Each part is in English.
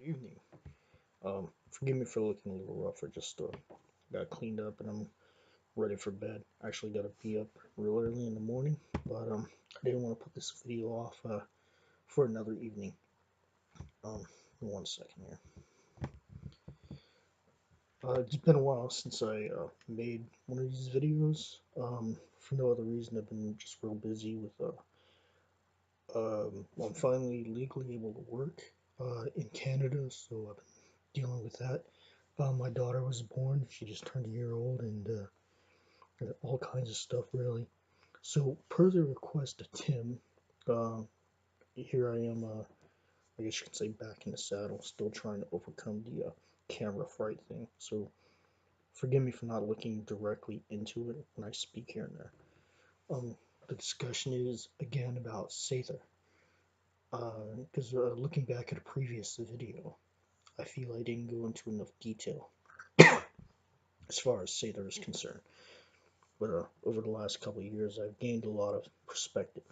Evening. Forgive me for looking a little rough. I just got cleaned up and I'm ready for bed. I actually got to be up real early in the morning, but I didn't want to put this video off for another evening. Um, 1 second here. It's been a while since I made one of these videos. For no other reason, I've been just real busy with well, I'm finally legally able to work in Canada, so I've been dealing with that. My daughter was born. She just turned a year old, and all kinds of stuff, really. So, per the request of Tim, uh, here I am, I guess you could say back in the saddle, still trying to overcome the camera fright thing. So, forgive me for not looking directly into it when I speak here and there. The discussion is, again, about Sadr. Because looking back at a previous video, I feel I didn't go into enough detail as far as Sadr is concerned. But over the last couple of years, I've gained a lot of perspective,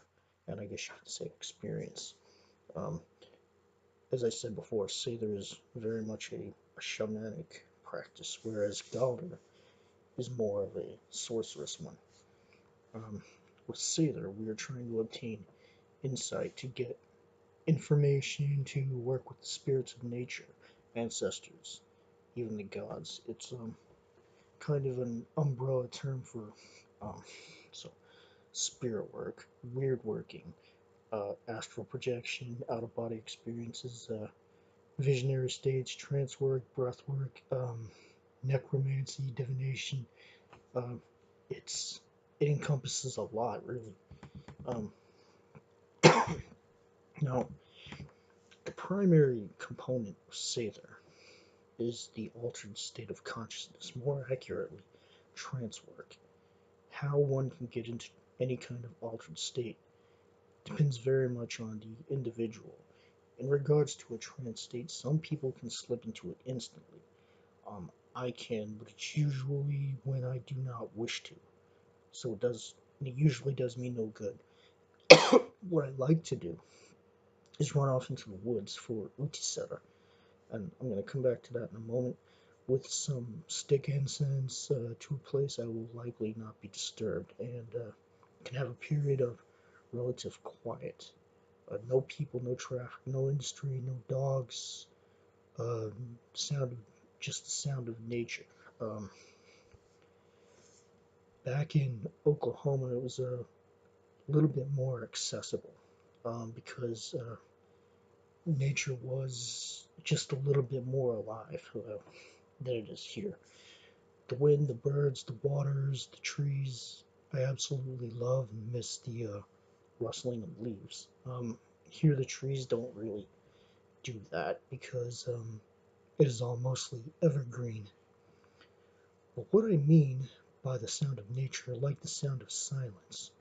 and I guess you could say experience. Um, as I said before, Sadr is very much a shamanic practice, whereas Galdr is more of a sorceress one. With Sadr, we are trying to obtain insight to get information to work with the spirits of nature, ancestors, even the gods. It's kind of an umbrella term for um, so spirit work, weird working, astral projection, out of body experiences, visionary states, trance work, breath work, necromancy, divination. Um, it's it encompasses a lot, really. Um, now, the primary component of Sather is the altered state of consciousness, more accurately, trance work. How one can get into any kind of altered state depends very much on the individual. In regards to a trance state, some people can slip into it instantly. I can, but it's usually when I do not wish to. So it usually does me no good. What I like to do is run off into the woods for Utisera, and I'm going to come back to that in a moment, with some stick incense to a place I will likely not be disturbed, and can have a period of relative quiet. No people, no traffic, no industry, no dogs, sound of just the sound of nature. Um, Back in Oklahoma, it was a little bit more accessible because nature was just a little bit more alive than it is here. The wind, the birds, the waters, the trees. I absolutely love and miss the rustling of leaves. Here, the trees don't really do that because it is all mostly evergreen. But what I mean by the sound of nature, like the sound of silence,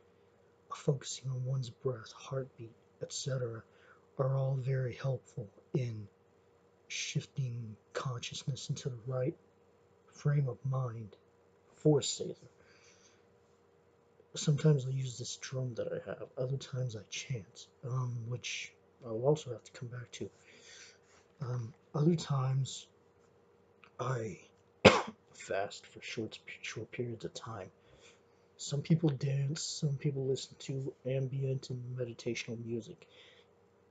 focusing on one's breath, heartbeat, etc., are all very helpful in shifting consciousness into the right frame of mind for Sather. Sometimes I use this drum that I have, other times I chant, which I'll also have to come back to. Other times I fast for short periods of time. Some people dance, some people listen to ambient and meditational music.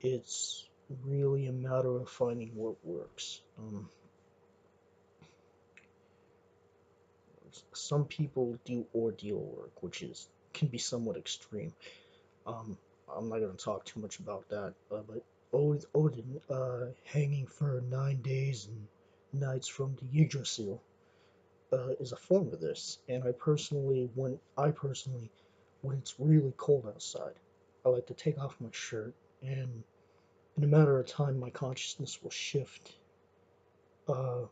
It's really a matter of finding what works. Some people do ordeal work, which is can be somewhat extreme. Um, I'm not going to talk too much about that, but Odin hanging for 9 days and nights from the Yggdrasil is a form of this, and when it's really cold outside, I like to take off my shirt, and in a matter of time, my consciousness will shift uh,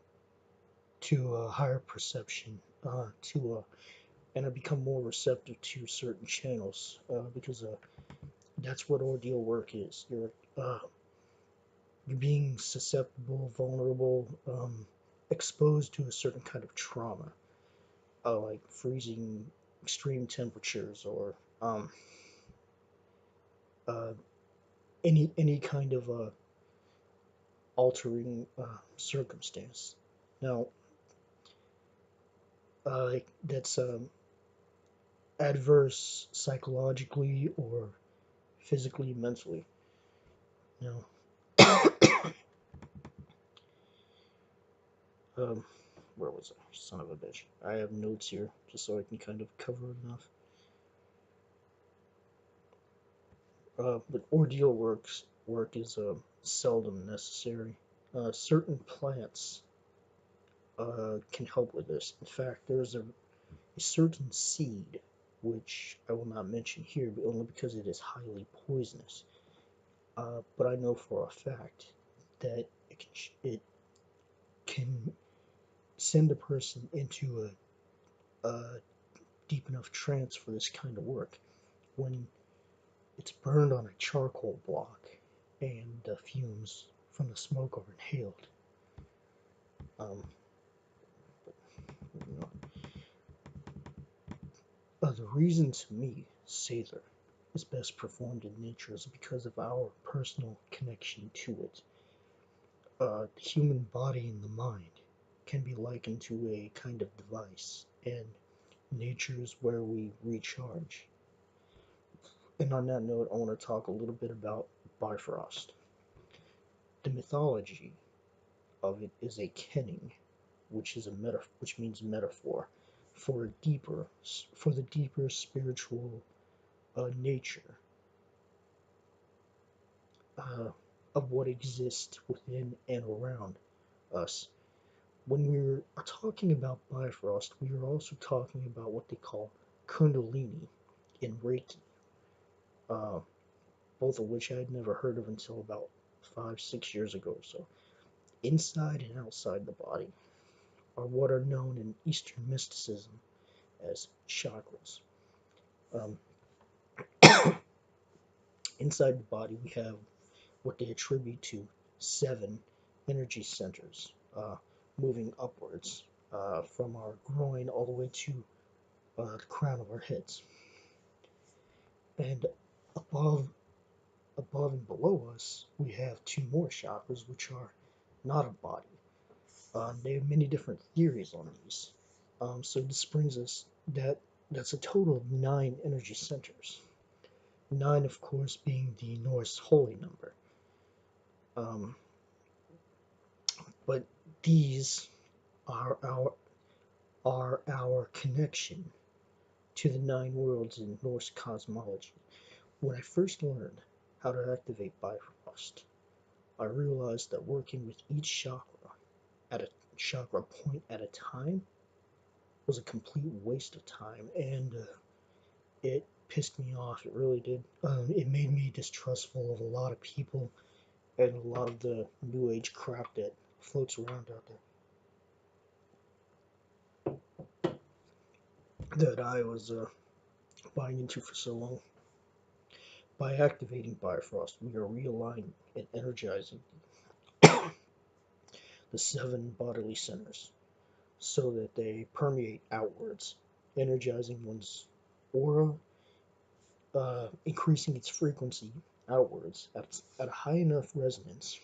to a higher perception, and I become more receptive to certain channels because that's what ordeal work is. You're being susceptible, vulnerable, exposed to a certain kind of trauma, like freezing extreme temperatures or uh, any kind of altering circumstance. Now, that's adverse psychologically or physically, mentally. Now, um, where was I? Son of a bitch. I have notes here just so I can kind of cover enough. But ordeal work is seldom necessary. Certain plants can help with this. In fact, there's a certain seed, which I will not mention here, but only because it is highly poisonous. But I know for a fact that it can send a person into a deep enough trance for this kind of work when it's burned on a charcoal block and the fumes from the smoke are inhaled. Um, you know, the reason to me Sadr is best performed in nature is because of our personal connection to it. The human body and the mind can be likened to a kind of device, and nature is where we recharge. And on that note, I want to talk a little bit about Bifrost. The mythology of it is a kenning, which is a which means metaphor for the deeper spiritual nature uh, of what exists within and around us. When we're talking about Bifrost, we are also talking about what they call Kundalini in Reiki, uh, both of which I had never heard of until about 5, 6 years ago or so. Inside and outside the body are what are known in Eastern mysticism as chakras. Um, inside the body, we have what they attribute to 7 energy centers, moving upwards from our groin all the way to the crown of our heads. And above, above and below us, we have 2 more chakras, which are not a body. They have many different theories on these. So this brings us that's a total of 9 energy centers. 9, of course, being the Norse holy number. Um, but these are our connection to the 9 worlds in Norse cosmology. When I first learned how to activate Bifrost, I realized that working with each chakra at a chakra point at a time was a complete waste of time, and it pissed me off. It really did. It made me distrustful of a lot of people and a lot of the new age crap that floats around out there that I was buying into for so long. By activating Bifrost, we are realigning and energizing the 7 bodily centers so that they permeate outwards, energizing one's aura, increasing its frequency outwards at a high enough resonance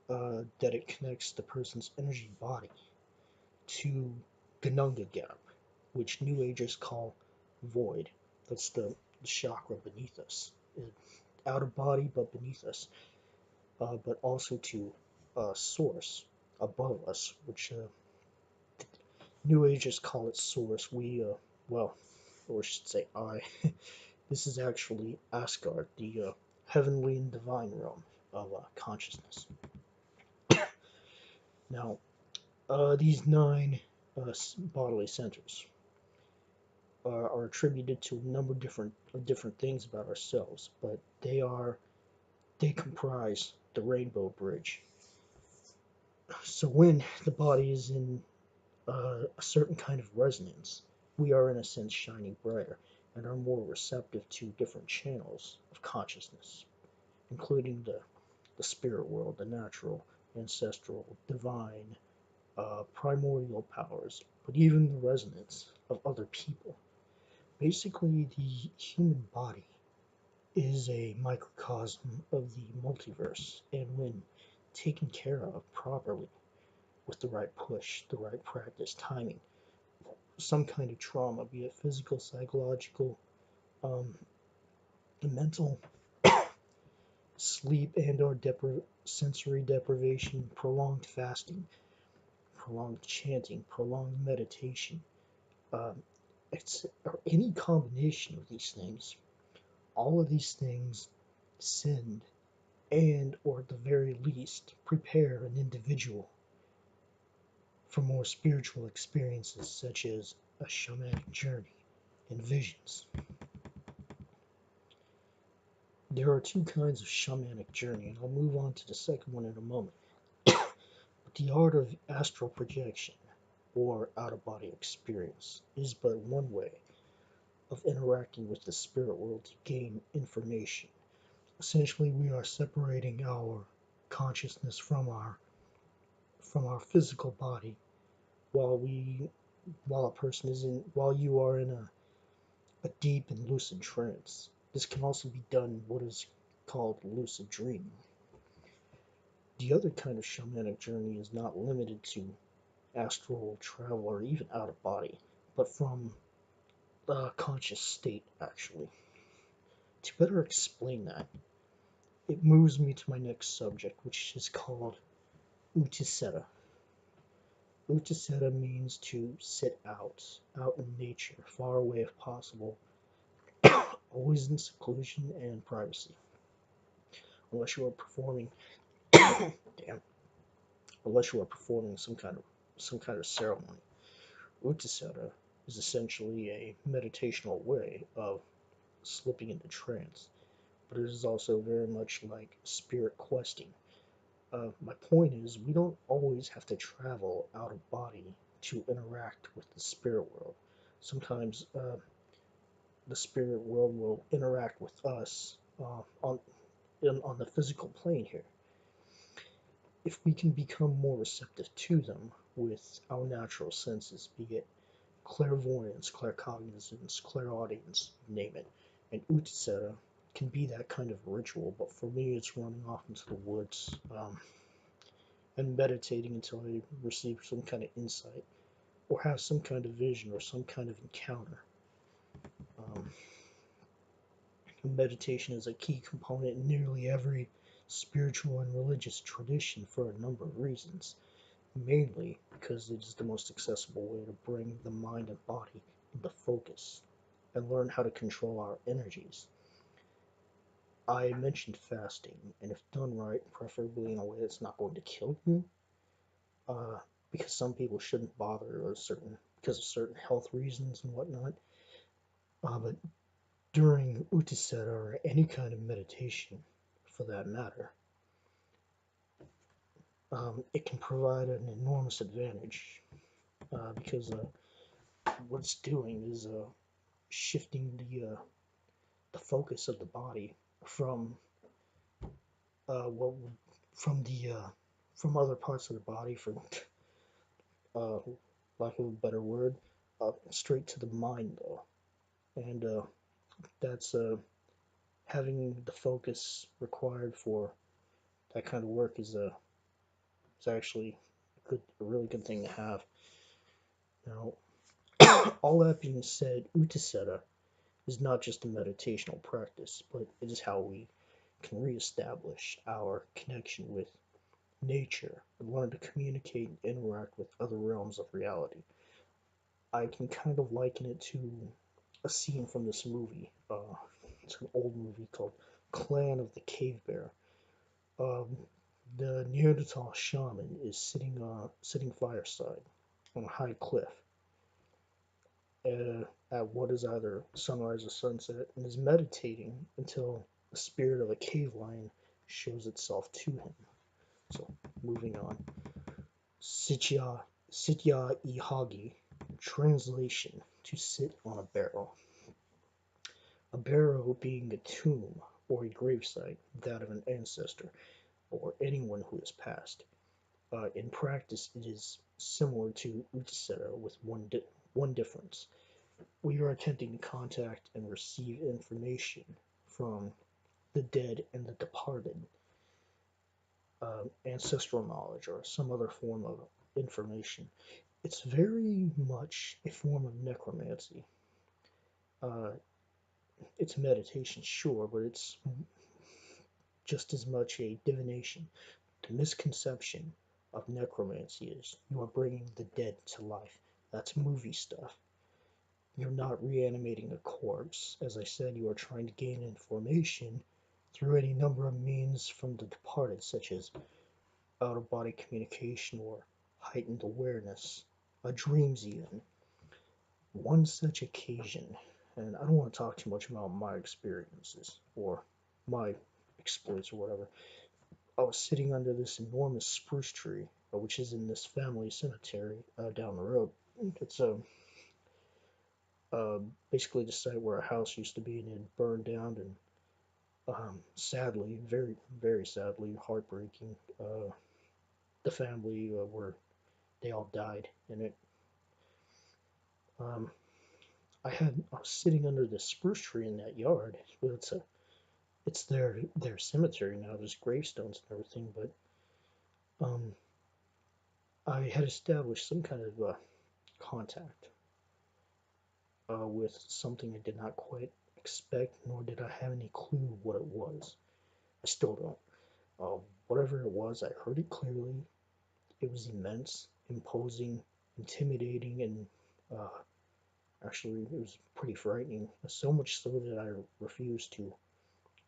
that it connects the person's energy body to Gununga Gap, which New Agers call void. That's the chakra beneath us, out of body but beneath us, but also to source above us, which New Agers call it source. Well, or I should say I. This is actually Asgard, the heavenly and divine realm of consciousness. Now, these 9 bodily centers are attributed to a number of different things about ourselves, but they comprise the rainbow bridge. So when the body is in a certain kind of resonance, we are in a sense shining brighter and are more receptive to different channels of consciousness, including the spirit world, the natural, ancestral, divine, primordial powers, but even the resonance of other people. Basically, the human body is a microcosm of the multiverse, and when taken care of properly with the right push, the right practice, timing, some kind of trauma, be it physical, psychological, um, mental, sleep and or sensory deprivation, prolonged fasting, prolonged chanting, prolonged meditation, um, or any combination of these things, all of these things send and, or at the very least, prepare an individual for more spiritual experiences such as a shamanic journey and visions. There are two kinds of shamanic journey, and I'll move on to the second one in a moment. But the art of astral projection, or out-of-body experience, is but one way of interacting with the spirit world to gain information. Essentially, we are separating our consciousness from our physical body while a person is in while you are in a deep and lucid trance. This can also be done in what is called lucid dreaming. The other kind of shamanic journey is not limited to astral travel or even out of body, but from a conscious state, actually. To better explain that, it moves me to my next subject, which is called Utiseta. Utiseta means to sit out in nature, far away if possible, always in seclusion and privacy, unless you are performing, damn, unless you are performing some kind of ceremony. Utiseta is essentially a meditational way of slipping into trance, but it is also very much like spirit questing. My point is, we don't always have to travel out of body to interact with the spirit world. Sometimes the spirit world will interact with us on the physical plane here. If we can become more receptive to them with our natural senses, be it clairvoyance, claircognizance, clairaudience, name it, and Utiseta can be that kind of ritual, but for me it's running off into the woods and meditating until I receive some kind of insight or have some kind of vision or some kind of encounter. Um, Meditation is a key component in nearly every spiritual and religious tradition for a number of reasons, mainly because it is the most accessible way to bring the mind and body into focus and learn how to control our energies. I mentioned fasting, and if done right, preferably in a way that's not going to kill you, uh, because some people shouldn't bother because of certain health reasons and whatnot. But during Utiseta or any kind of meditation, for that matter, it can provide an enormous advantage because what it's doing is shifting the focus of the body from what from the from other parts of the body, from uh, lack of a better word, straight to the mind though, and that's having the focus required for that kind of work is actually a really good thing to have. Now, all that being said, Utiseta is not just a meditational practice, but it is how we can reestablish our connection with nature and learn to communicate and interact with other realms of reality. I can kind of liken it to a scene from this movie. It's an old movie called Clan of the Cave Bear. Um, the Neanderthal shaman is sitting fireside on a high cliff at what is either sunrise or sunset, and is meditating until the spirit of a cave lion shows itself to him. So, moving on. Sitya Ihagi, translation, to sit on a barrow. A barrow being a tomb or a gravesite, that of an ancestor or anyone who has passed. In practice, it is similar to Utiseta with one difference. We are attempting to contact and receive information from the dead and the departed. ancestral knowledge or some other form of information. It's very much a form of necromancy. Uh, it's meditation, sure, but it's just as much a divination. The misconception of necromancy is you are bringing the dead to life. That's movie stuff. You're not reanimating a corpse. As I said, you are trying to gain information through any number of means from the departed, such as out of body communication or heightened awareness, dreams even. One such occasion, and I don't want to talk too much about my experiences or my exploits or whatever. I was sitting under this enormous spruce tree, which is in this family cemetery down the road. It's basically the site where a house used to be and it burned down, and sadly, very, very sadly, heartbreaking, the family were they all died in it. Um, I was sitting under this spruce tree in that yard. Well, it's their cemetery now. There's gravestones and everything, but um, I had established some kind of contact with something I did not quite expect, nor did I have any clue what it was. I still don't. Whatever it was, I heard it clearly. It was immense, imposing, intimidating, and actually, it was pretty frightening. So much so that I refused to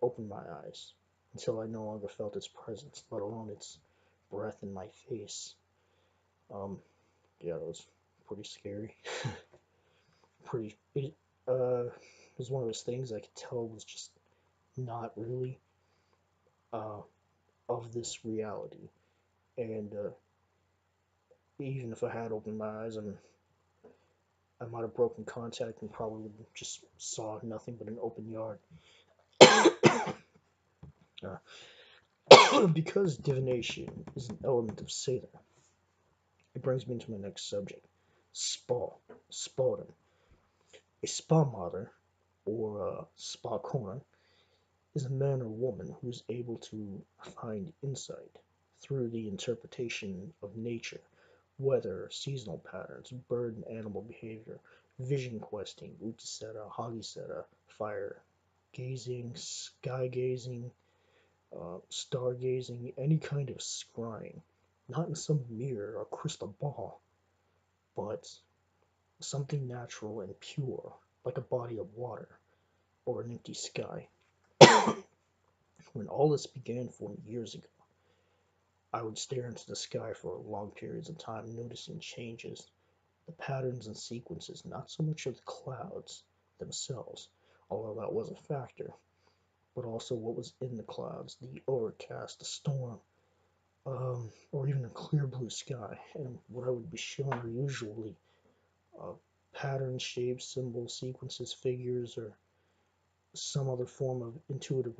open my eyes until I no longer felt its presence, let alone its breath in my face. Um, yeah, it was pretty scary. pretty. It was one of those things I could tell was just not really uh, of this reality. And even if I had opened my eyes, I might have broken contact and probably just saw nothing but an open yard. Because divination is an element of Sadr, it brings me into my next subject. Spa. Spådom. A spa mother, or a spa kona, is a man or woman who is able to find insight through the interpretation of nature, weather, seasonal patterns, bird and animal behavior, vision questing, utisera, hagisera, fire gazing, sky gazing, stargazing, any kind of scrying, not in some mirror or crystal ball, but something natural and pure, like a body of water or an empty sky. When all this began 40 years ago, I would stare into the sky for long periods of time, noticing changes, the patterns and sequences, not so much of the clouds themselves, although that was a factor, but also what was in the clouds, the overcast, the storm, or even a clear blue sky. And what I would be shown are usually uh, patterns, shapes, symbols, sequences, figures, or some other form of intuitive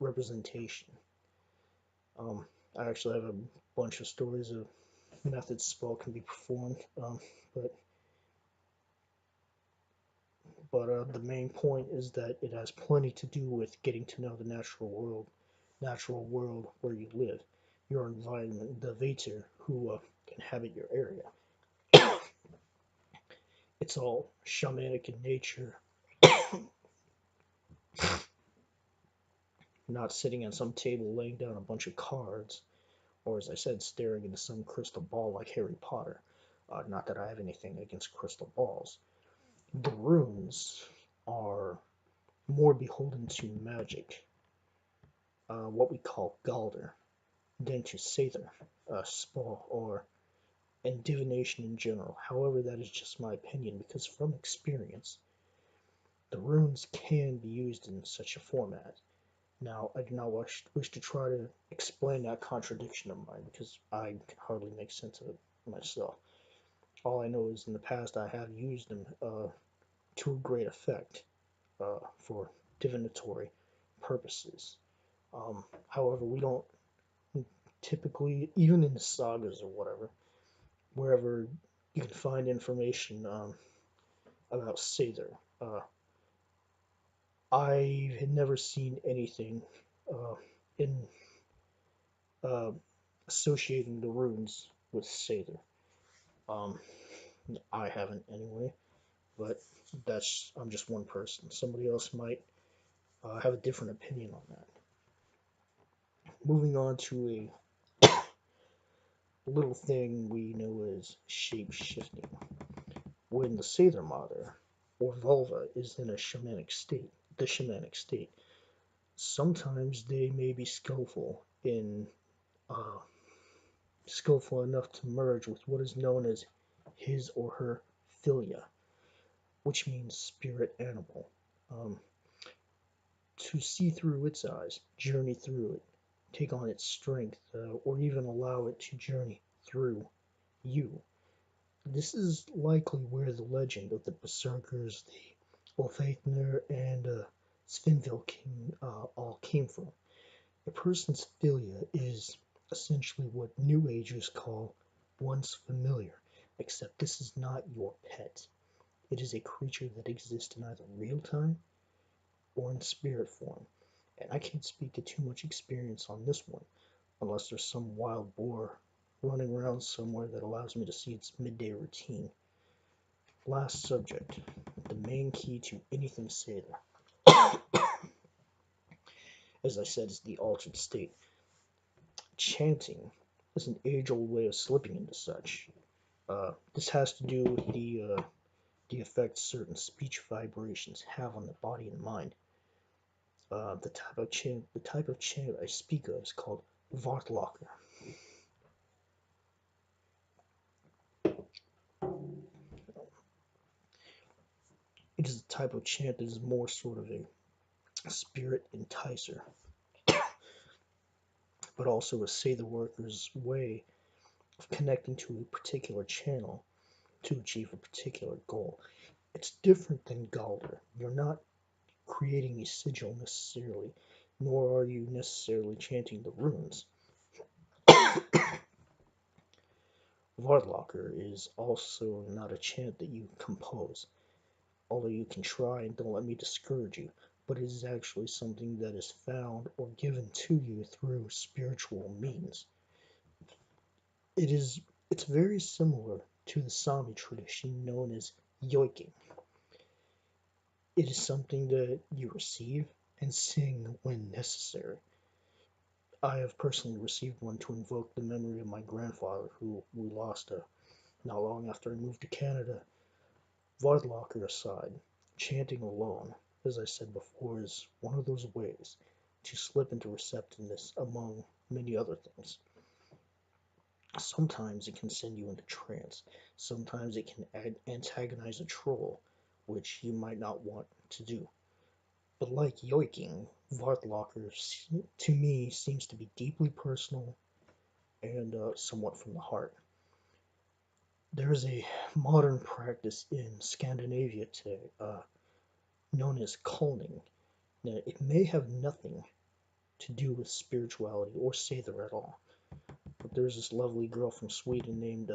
representation. Um, I actually have a bunch of stories of methods spell can be performed, but the main point is that it has plenty to do with getting to know the natural world where you live, your environment, the Vater who inhabit your area. It's all shamanic in nature, not sitting at some table laying down a bunch of cards, or as I said, staring into some crystal ball like Harry Potter. Not that I have anything against crystal balls. The runes are more beholden to magic, what we call Galder, than to Sather, Spell, or and divination in general. However, that is just my opinion because from experience, the runes can be used in such a format. Now, I do not wish to try to explain that contradiction of mine because I can hardly make sense of it myself. All I know is in the past I have used them to a great effect for divinatory purposes. However, we don't typically, even in the sagas or whatever, wherever you can find information about Sather, I had never seen anything uh, in associating the runes with Sadr. Um, I haven't anyway, but I'm just one person. Somebody else might have a different opinion on that. Moving on to a little thing we know as shape shifting. When the Sather Mother or vulva is in a shamanic state, sometimes they may be uh, skillful enough to merge with what is known as his or her philia, which means spirit animal. Um, to see through its eyes, journey through it, take on its strength, or even allow it to journey through you. This is likely where the legend of the Berserkers, the Ulfathner, and Svinville all came from. A person's philia is essentially what New Agers call once familiar, except this is not your pet. It is a creature that exists in either real time or in spirit form, and I can't speak to too much experience on this one, unless there's some wild boar running around somewhere that allows me to see its midday routine. Last subject, the main key to anything Sather. As I said, is the altered state. Chanting is an age-old way of slipping into such. This has to do with the effect certain speech vibrations have on the body and mind. The type of chant I speak of is called Vartlocker. It is a type of chant that is more sort of a spirit enticer, but also a say the worker's way of connecting to a particular channel to achieve a particular goal. It's different than Galder. You're not creating a sigil necessarily, nor are you necessarily chanting the runes. Vardlocker is also not a chant that you compose, although you can try and don't let me discourage you, but it is actually something that is found or given to you through spiritual means. It's very similar to the Sami tradition known as yoiking. It is something that you receive and sing when necessary. I have personally received one to invoke the memory of my grandfather, who we lost not long after I moved to Canada. Vardlocker aside, chanting alone, as I said before, is one of those ways to slip into receptiveness among many other things. Sometimes it can send you into trance. Sometimes it can antagonize a troll, which you might not want to do. But like yoiking, Vartlocker to me seems to be deeply personal and somewhat from the heart. There is a modern practice in Scandinavia today known as culning. Now, it may have nothing to do with spirituality or Sather at all, but there's this lovely girl from Sweden named,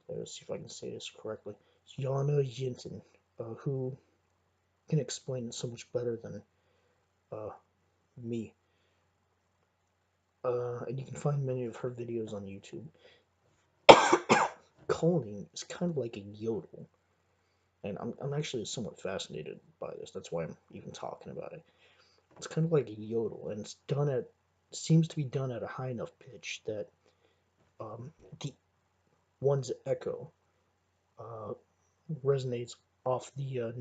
let's see if I can say this correctly, Jana Jinten, who can explain it so much better than uh, me. And you can find many of her videos on YouTube. Culling is kind of like a yodel, and I'm actually somewhat fascinated by this. That's why I'm even talking about it. It's kind of like a yodel, and seems to be done at a high enough pitch that the one's echo uh, resonates off the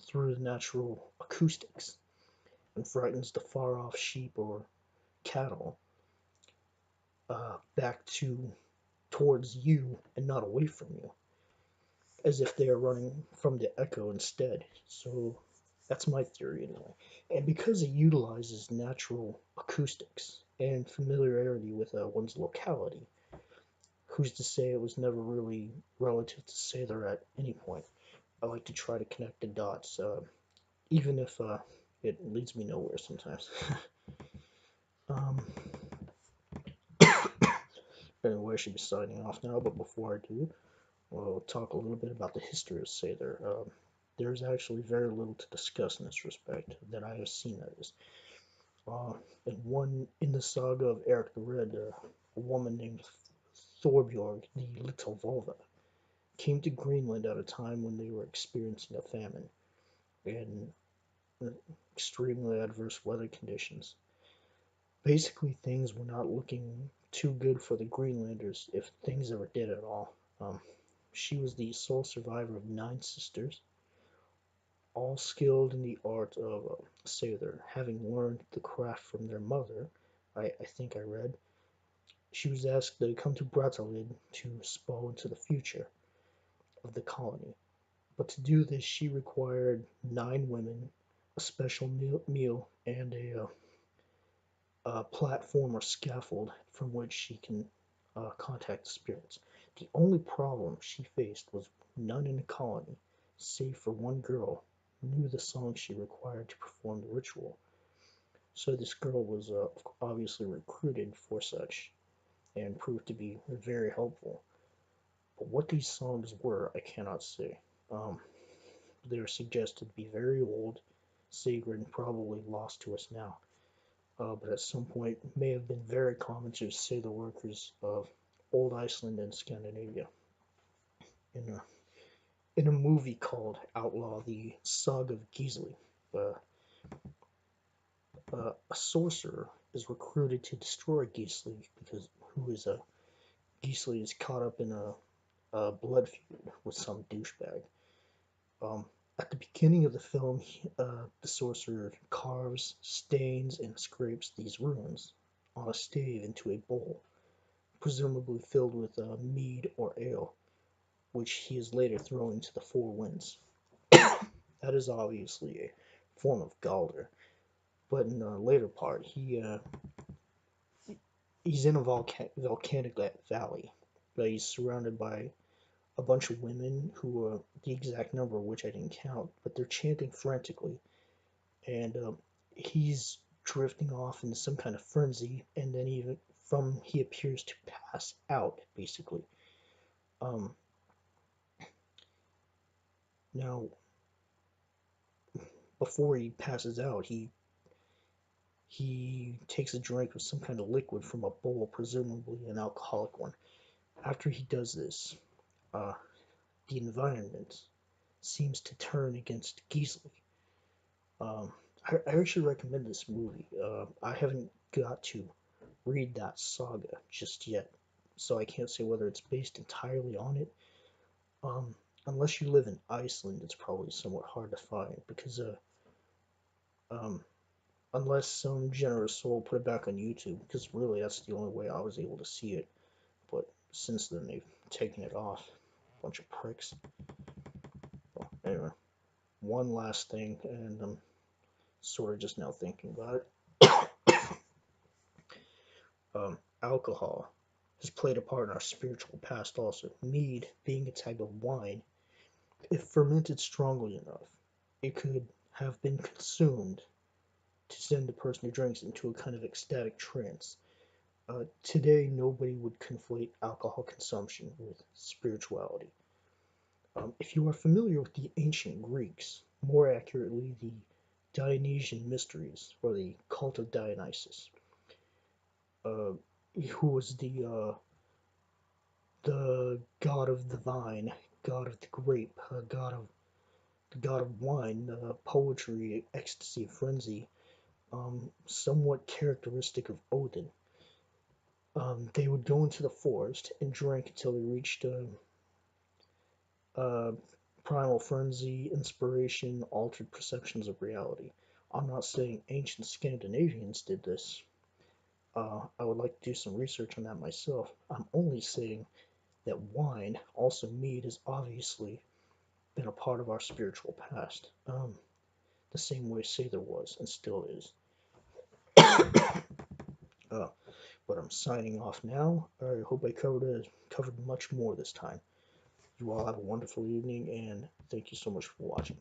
through the natural acoustics and frightens the far off sheep or cattle back towards you and not away from you, as if they are running from the echo instead. So that's my theory anyway. And because it utilizes natural acoustics and familiarity with one's locality, who's to say it was never really relative to Sather at any point? I like to try to connect the dots, even if it leads me nowhere sometimes. um, anyway, I should be signing off now, but before I do, we'll talk a little bit about the history of Sather. There's actually very little to discuss in this respect that I have seen, that is. In the saga of Eric the Red, a woman named Thorbjorg the Little Volva, came to Greenland at a time when they were experiencing a famine and extremely adverse weather conditions. Basically, things were not looking too good for the Greenlanders, if things ever did at all. She was the sole survivor of 9 sisters, all skilled in the art of Sadr, having learned the craft from their mother. I think I read. She was asked to come to Brattahlid to spell into the future of the colony. But to do this, she required 9 women, a special meal, and a platform or scaffold from which she can contact the spirits. The only problem she faced was none in the colony, save for one girl, knew the song she required to perform the ritual. So this girl was obviously recruited for such and proved to be very helpful. But what these songs were, I cannot say. Um, they are suggested to be very old, sacred, and probably lost to us now. But at some point may have been very common to sailor workers of old Iceland and Scandinavia. In a, in a movie called Outlaw, the Saga of Gisli, uh, a sorcerer is recruited to destroy Gisli because Gisli is caught up in a blood feud with some douchebag. Um, at the beginning of the film, the sorcerer carves, stains, and scrapes these runes on a stave into a bowl, presumably filled with mead or ale, which he is later throwing to the 4 winds. That is obviously a form of Galder, but in the later part, he's in a volcanic valley, but he's surrounded by a bunch of women who, the exact number of which I didn't count, but they're chanting frantically, and he's drifting off into some kind of frenzy, and then he appears to pass out, basically. Um, Now, before he passes out, he takes a drink of some kind of liquid from a bowl, presumably an alcoholic one. After he does this, uh, the environment seems to turn against Gisli. Um, I actually recommend this movie. I haven't got to read that saga just yet, so I can't say whether it's based entirely on it. Um, Unless you live in Iceland, it's probably somewhat hard to find because um, unless some generous soul put it back on YouTube, because really that's the only way I was able to see it. But since then they've taken it off. Bunch of pricks. Well, anyway, one last thing, and I'm sort of just now thinking about it. Alcohol has played a part in our spiritual past also. Mead being a type of wine, if fermented strongly enough, it could have been consumed to send the person who drinks into a kind of ecstatic trance. Today, nobody would conflate alcohol consumption with spirituality. If you are familiar with the ancient Greeks, more accurately, the Dionysian mysteries, or the cult of Dionysus, uh, who was the god of the vine, god of the grape, the god of wine, poetry, ecstasy, frenzy, somewhat characteristic of Odin. They would go into the forest and drink until they reached uh, primal frenzy, inspiration, altered perceptions of reality. I'm not saying ancient Scandinavians did this. I would like to do some research on that myself. I'm only saying that wine, also mead, has obviously been a part of our spiritual past, the same way Sather was and still is. Uh, but I'm signing off now. I hope I covered much more this time. You all have a wonderful evening, and thank you so much for watching.